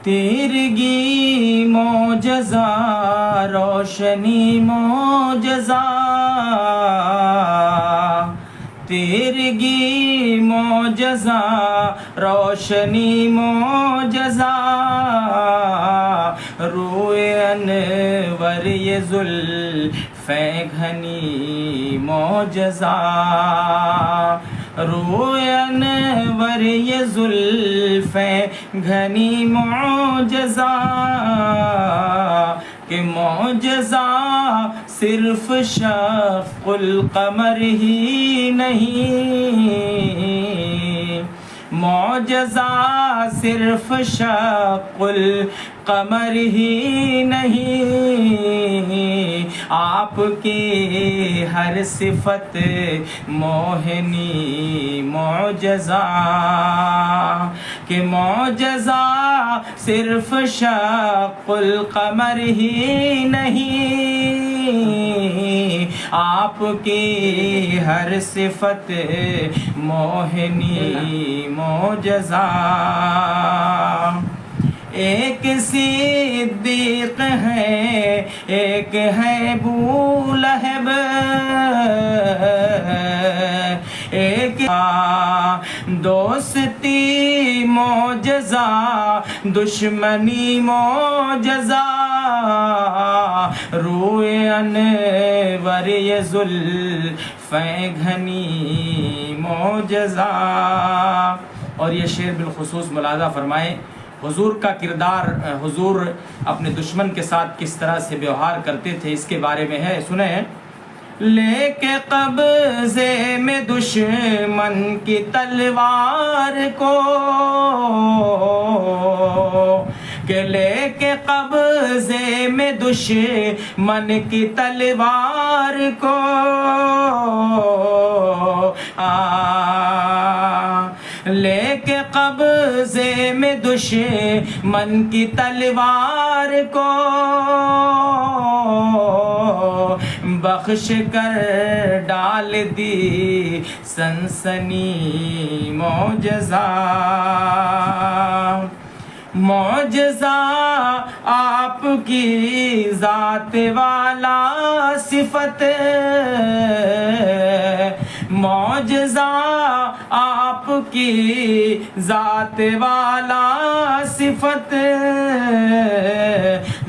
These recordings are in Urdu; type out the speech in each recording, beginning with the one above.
تیرگی معجزہ روشنی معجزہ، تیرگی معجزہ روشنی معجزہ، روئے انور یہ زلف گھنی معجزہ، روئے انور یہ زلف گھنی معجزہ، کہ معجزہ صرف شفق القمر ہی نہیں، معجزہ صرف شفق القمر ہی نہیں، آپ کی ہر صفت موہنی معجزہ، کہ معجزہ صرف شق القمر ہی نہیں، آپ کی ہر صفت موہنی معجزہ، ایک صدیق ہے ایک ہے ابو لہب، ایک دوستی معجزہ دشمنی معجزہ، روئے انور یہ زلف گھنی معجزہ۔ اور یہ شعر بالخصوص ملاحظہ فرمائیں حضور کا کردار، حضور اپنے دشمن کے ساتھ کس طرح سے ویوہار کرتے تھے، اس کے بارے میں ہے، سنیں۔ لے کے قبضے میں دشمن کی تلوار کو، کہ لے کے قبضے میں دشمن کی تلوار کو، لے کے قبضے میں دشمن کی تلوار کو، بخش کر ڈال دی سنسنی معجزہ، معجزہ آپ کی ذات والا صفت، معجزہ آپ کی ذات والا صفت،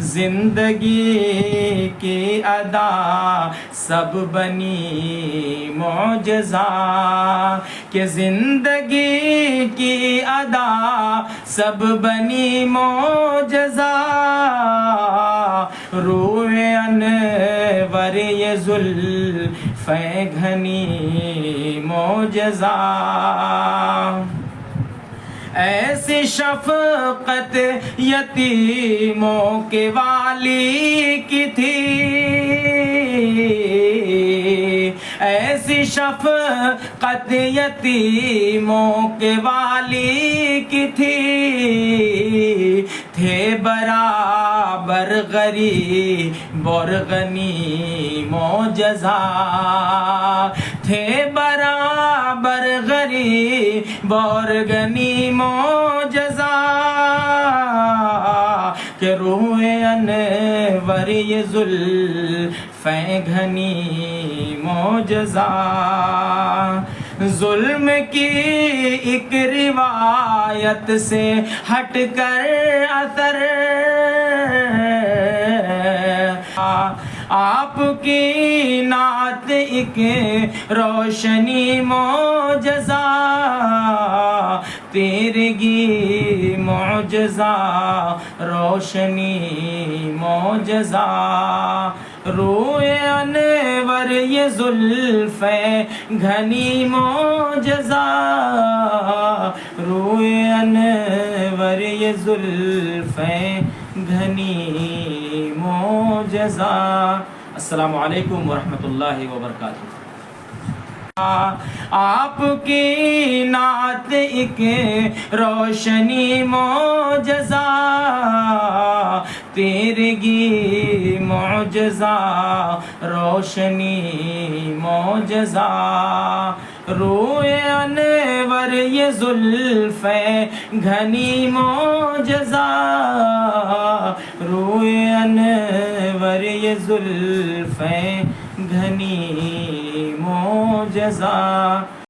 زندگی کی ادا سب بنی معجزہ، کہ زندگی کی ادا سب بنی معجزہ، روئے انور یہ زلف گھنی معجزہ، ایسی شفقت یتیموں کے والی کی تھی، ایسی شفقت یتیموں کے والی کی تھی، تھے برابر غریب اور غنی معجزہ، تھے برابر غریب اور غنی معجزہ، کہ روئے انور یہ زلف گھنی معجزہ، ظلم کی ایک روایت سے ہٹ کر اثر، آپ کی نعت ایک روشنی معجزہ، تیرگی معجزہ روشنی معجزہ، روئے انور یہ زلف گھنی معجزہ، روئے انور یہ زلف گھنی معجزہ۔ السلام علیکم ورحمۃ اللہ وبرکاتہ۔ آپ کی نعت ایک روشنی معجزہ، تیرگی معجزہ روشنی معجزہ، روئے انور یہ زلفیں گھنی معجزہ، روئے انور یہ زلفیں گھنی معجزہ۔